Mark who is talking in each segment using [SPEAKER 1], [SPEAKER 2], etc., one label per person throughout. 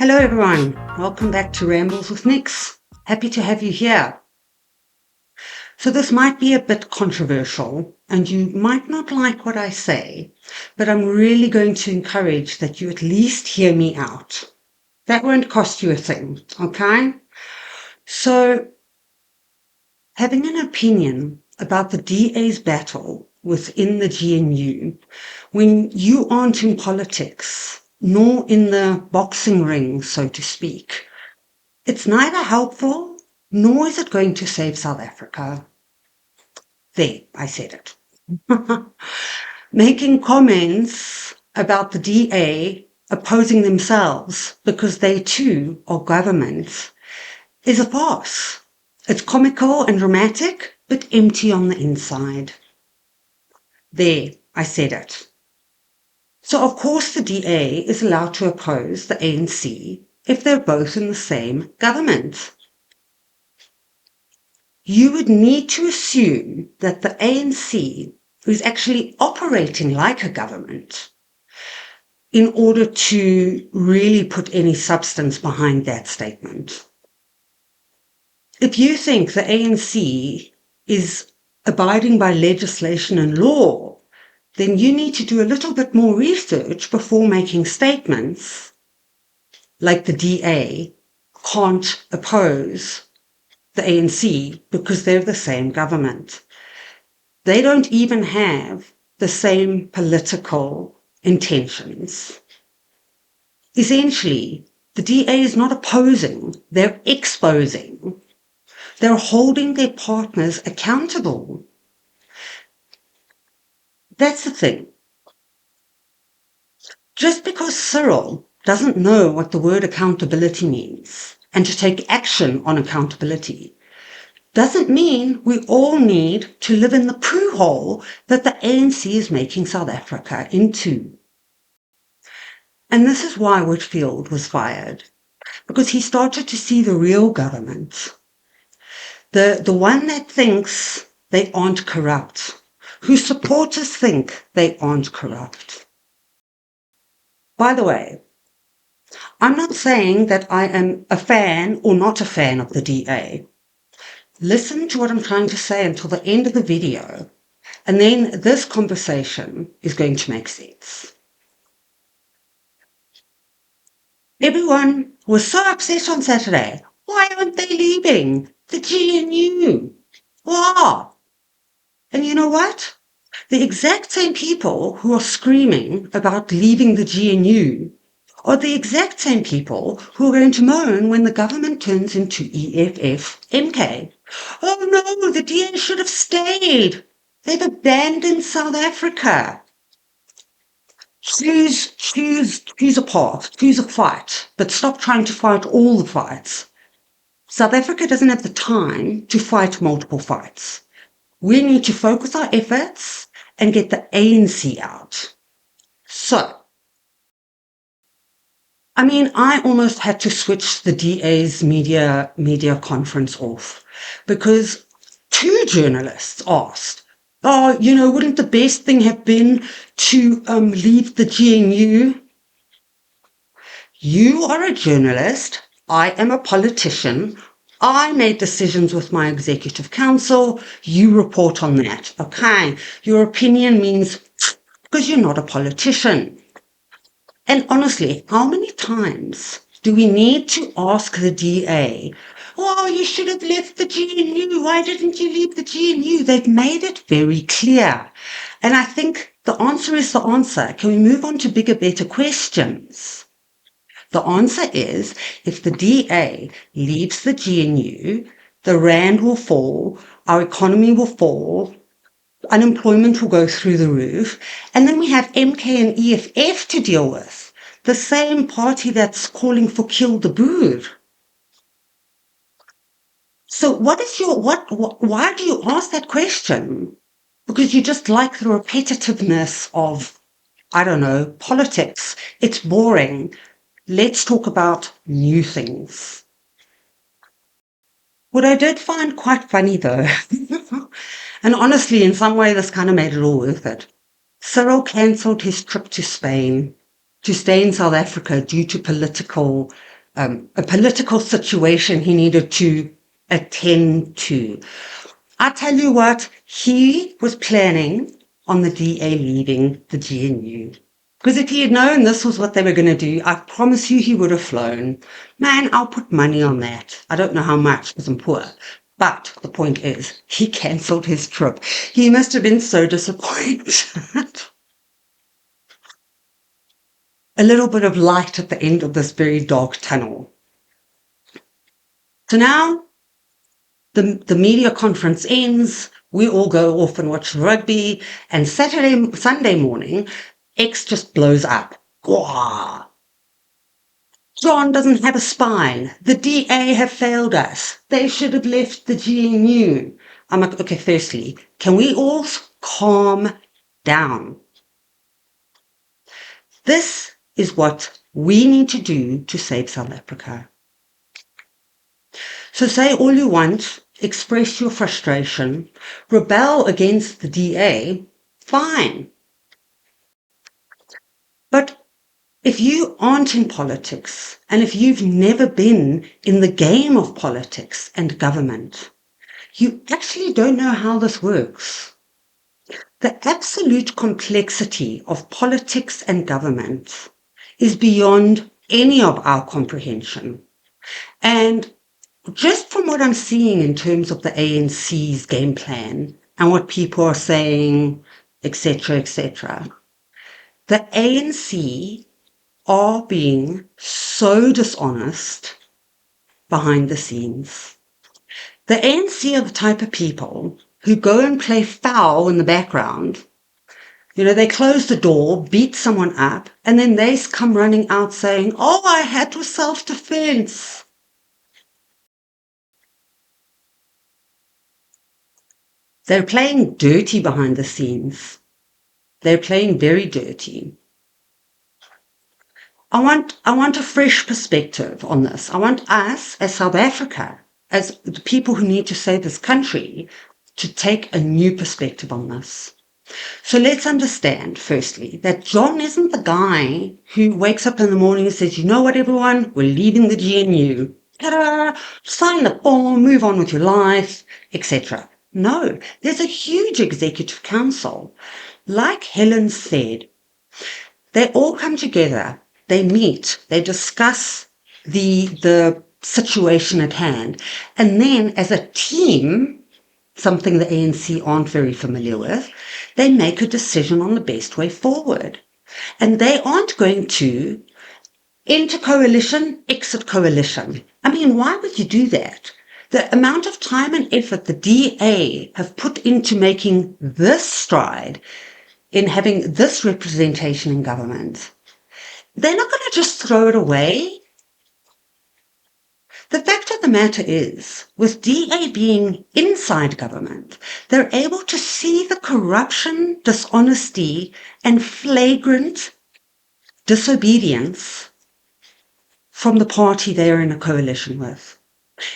[SPEAKER 1] Hello everyone, welcome back to Rambles with Nix. Happy to have you here. So this might be a bit controversial and you might not like what I say, but I'm really going to encourage that you at least hear me out. That won't cost you a thing, okay? So having an opinion about the DA's battle within the GNU when you aren't in politics, nor in the boxing ring, so to speak, it's neither helpful nor is it going to save South Africa. There, I said it. Making comments about the DA opposing themselves because they too are government is a farce. It's comical and dramatic, but empty on the inside. There, I said it. So of course the DA is allowed to oppose the ANC if they're both in the same government. You would need to assume that the ANC is actually operating like a government in order to really put any substance behind that statement. If you think the ANC is abiding by legislation and law, then you need to do a little bit more research before making statements like the DA can't oppose the ANC because they're the same government. They don't even have the same political intentions. Essentially, the DA is not opposing, they're exposing. They're holding their partners accountable. That's the thing. Just because Cyril doesn't know what the word accountability means and to take action on accountability doesn't mean we all need to live in the poo hole that the ANC is making South Africa into. And this is why Whitfield was fired, because he started to see the real government, the one that thinks they aren't corrupt, whose supporters think they aren't corrupt. By the way, I'm not saying that I am a fan or not a fan of the DA. Listen to what I'm trying to say until the end of the video, and then this conversation is going to make sense. Everyone was so upset on Saturday. Why aren't they leaving the GNU? Why? And you know what? The exact same people who are screaming about leaving the GNU are the exact same people who are going to moan when the government turns into EFF-MK. Oh no, the DA should have stayed. They've abandoned South Africa. Choose a path, choose a fight, but stop trying to fight all the fights. South Africa doesn't have the time to fight multiple fights. We need to focus our efforts and get the ANC out. So, I almost had to switch the DA's media conference off because two journalists asked, wouldn't the best thing have been to leave the GNU? You are a journalist. I am a politician. I made decisions with my executive council. You report on that. Okay. Your opinion means because you're not a politician. And honestly, how many times do we need to ask the DA, oh, you should have left the GNU. Why didn't you leave the GNU? They've made it very clear. And I think the answer is the answer. Can we move on to bigger, better questions? The answer is if the DA leaves the GNU, the rand will fall, our economy will fall, unemployment will go through the roof, and then we have MK and EFF to deal with, the same party that's calling for kill the Boer. So why do you ask that question? Because you just like the repetitiveness of, politics. It's boring. Let's talk about new things. What I did find quite funny though, and honestly, in some way, this kind of made it all worth it. Cyril cancelled his trip to Spain to stay in South Africa due to political a political situation he needed to attend to. I tell you what, he was planning on the DA leaving the GNU. Because if he had known this was what they were going to do, I promise you he would have flown. Man, I'll put money on that. I don't know how much because I'm poor. But the point is, he cancelled his trip. He must have been so disappointed. A little bit of light at the end of this very dark tunnel. So now the media conference ends, we all go off and watch rugby, and Sunday morning, X just blows up. Gwah! John doesn't have a spine. The DA have failed us. They should have left the GNU. I'm like, okay, firstly, can we all calm down? This is what we need to do to save South Africa. So say all you want, express your frustration, rebel against the DA, fine. But if you aren't in politics, and if you've never been in the game of politics and government, you actually don't know how this works. The absolute complexity of politics and government is beyond any of our comprehension. And just from what I'm seeing in terms of the ANC's game plan and what people are saying, etc., the ANC are being so dishonest behind the scenes. The ANC are the type of people who go and play foul in the background. You know, they close the door, beat someone up, and then they come running out saying, oh, I had to self-defense. They're playing dirty behind the scenes. They're playing very dirty. I want a fresh perspective on this. I want us as South Africa, as the people who need to save this country, to take a new perspective on this. So let's understand, firstly, that John isn't the guy who wakes up in the morning and says, you know what, everyone, we're leaving the GNU. Ta-da! Sign the form, move on with your life, etc. No, there's a huge executive council. Like Helen said, they all come together, they meet, they discuss the situation at hand, and then as a team, something the ANC aren't very familiar with, they make a decision on the best way forward. And they aren't going to enter coalition, exit coalition. I mean, why would you do that? The amount of time and effort the DA have put into making this stride, in having this representation in government, they're not going to just throw it away. The fact of the matter is, with DA being inside government, they're able to see the corruption, dishonesty, and flagrant disobedience from the party they're in a coalition with.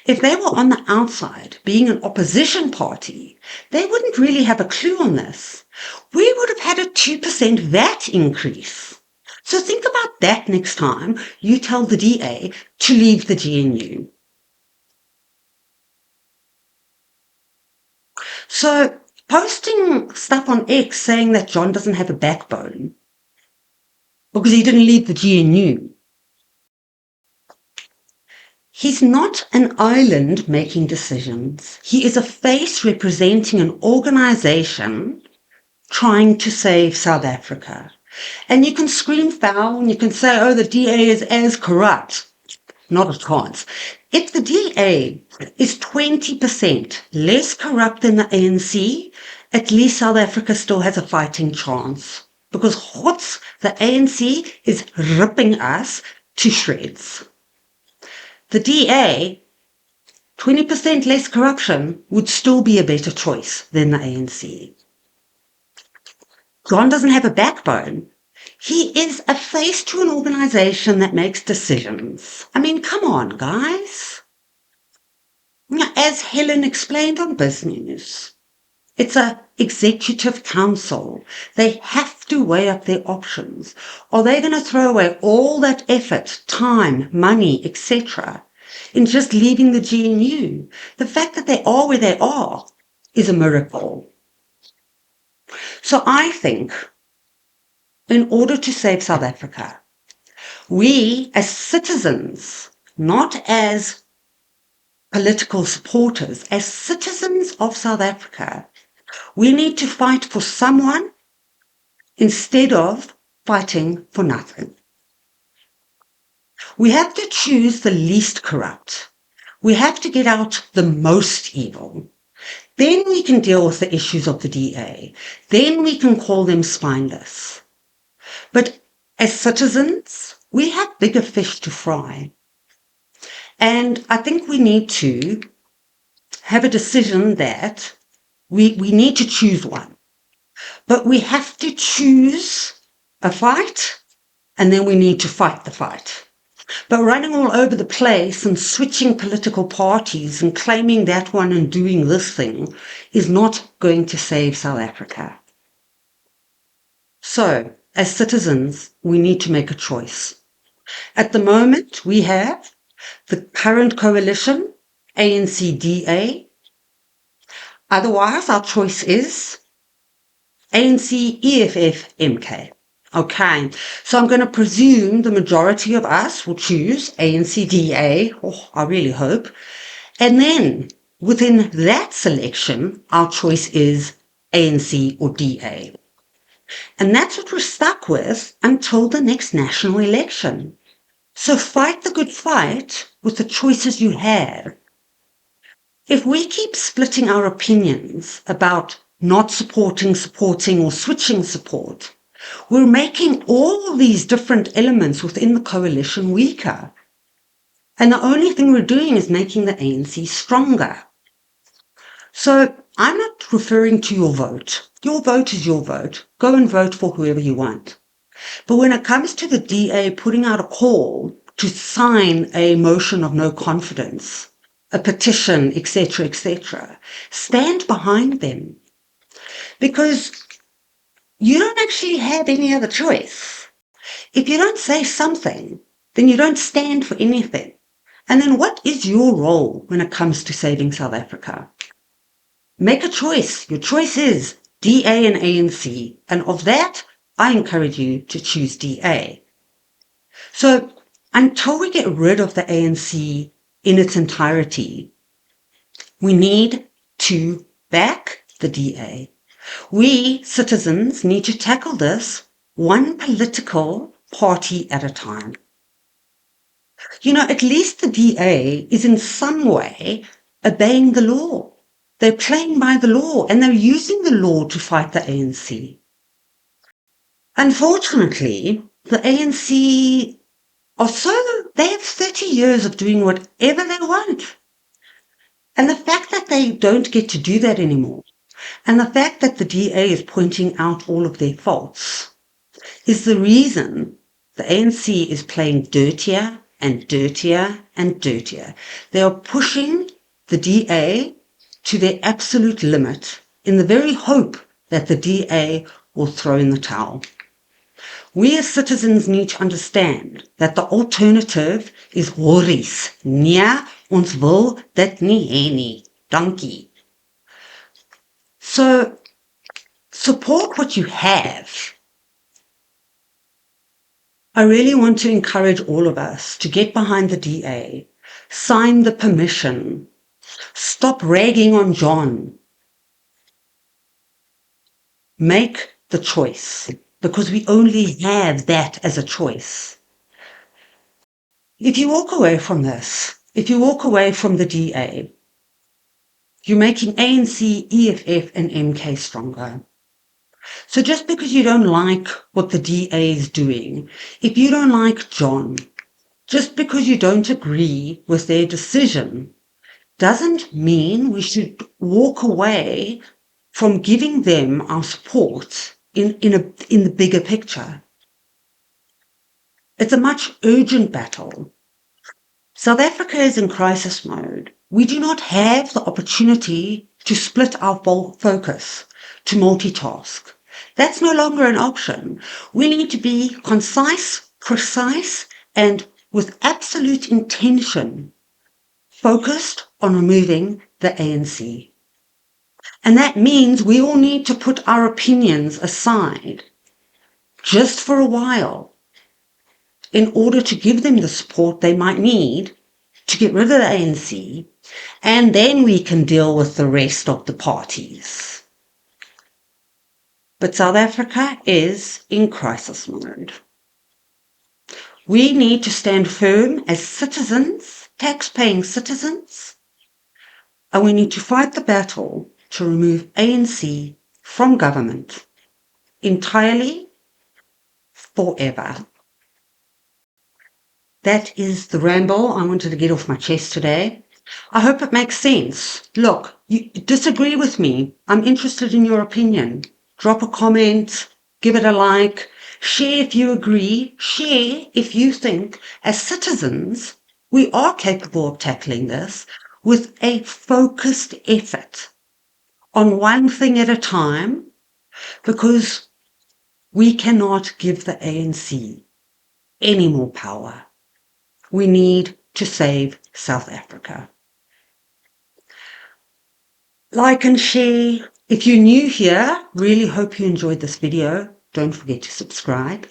[SPEAKER 1] If they were on the outside, being an opposition party, they wouldn't really have a clue on this. We would have had a 2% VAT increase. So think about that next time you tell the DA to leave the GNU. So posting stuff on X saying that John doesn't have a backbone because he didn't leave the GNU. He's not an island making decisions. He is a face representing an organization trying to save South Africa. And you can scream foul and you can say, oh, the DA is as corrupt. Not a chance. If the DA is 20% less corrupt than the ANC, at least South Africa still has a fighting chance. Because what's the ANC is ripping us to shreds. The DA, 20% less corruption would still be a better choice than the ANC. John doesn't have a backbone. He is a face to an organization that makes decisions. I mean, come on, guys. As Helen explained on Business News, It's an executive council. They have to weigh up their options. Are they going to throw away all that effort, time, money, etc., in just leaving the GNU? The fact that they are where they are is a miracle. So I think in order to save South Africa, we as citizens, not as political supporters, as citizens of South Africa, we need to fight for someone instead of fighting for nothing. We have to choose the least corrupt. We have to get out the most evil. Then we can deal with the issues of the DA. Then we can call them spineless. But as citizens, we have bigger fish to fry. And I think we need to have a decision that we need to choose one. But we have to choose a fight, and then we need to fight the fight. But running all over the place and switching political parties and claiming that one and doing this thing is not going to save South Africa. So, as citizens, we need to make a choice. At the moment, we have the current coalition, ANC-DA. Otherwise, our choice is ANC-EFF-MK. Okay, so I'm going to presume the majority of us will choose ANC-DA. Oh, I really hope. And then within that selection, our choice is ANC or DA. And that's what we're stuck with until the next national election. So fight the good fight with the choices you have. If we keep splitting our opinions about not supporting, or switching support, we're making all these different elements within the coalition weaker. And the only thing we're doing is making the ANC stronger. So I'm not referring to your vote. Your vote is your vote. Go and vote for whoever you want. But when it comes to the DA putting out a call to sign a motion of no confidence, a petition, etc., stand behind them. Because you don't actually have any other choice. If you don't say something, then you don't stand for anything. And then what is your role when it comes to saving South Africa? Make a choice. Your choice is DA and ANC. And of that, I encourage you to choose DA. So until we get rid of the ANC in its entirety, we need to back the DA. We citizens need to tackle this one political party at a time. You know, at least the DA is in some way obeying the law. They're playing by the law and they're using the law to fight the ANC. Unfortunately, the ANC they have 30 years of doing whatever they want. And the fact that they don't get to do that anymore, and the fact that the DA is pointing out all of their faults, is the reason the ANC is playing dirtier and dirtier and dirtier. They are pushing the DA to their absolute limit in the very hope that the DA will throw in the towel. We as citizens need to understand that the alternative is worries. Nee, ons wil dit nie hê nie. Dankie. So support what you have. I really want to encourage all of us to get behind the DA, sign the permission, stop ragging on John. Make the choice, because we only have that as a choice. If you walk away from this, if you walk away from the DA, you're making ANC, EFF and MK stronger. So just because you don't like what the DA is doing, if you don't like John, just because you don't agree with their decision, doesn't mean we should walk away from giving them our support in the bigger picture. It's a much urgent battle. South Africa is in crisis mode. We do not have the opportunity to split our focus, to multitask. That's no longer an option. We need to be concise, precise, and with absolute intention focused on removing the ANC. And that means we all need to put our opinions aside just for a while in order to give them the support they might need to get rid of the ANC, and then we can deal with the rest of the parties. But South Africa is in crisis mode. We need to stand firm as citizens, tax-paying citizens, and we need to fight the battle to remove ANC from government entirely, forever. That is the ramble I wanted to get off my chest today. I hope it makes sense. Look, you disagree with me. I'm interested in your opinion. Drop a comment, give it a like, share if you agree, share if you think as citizens we are capable of tackling this with a focused effort on one thing at a time, because we cannot give the ANC any more power. We need to save South Africa. Like and share. If you're new here, really hope you enjoyed this video. Don't forget to subscribe.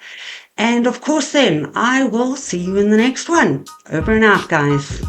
[SPEAKER 1] And of course then, I will see you in the next one. Over and out, guys.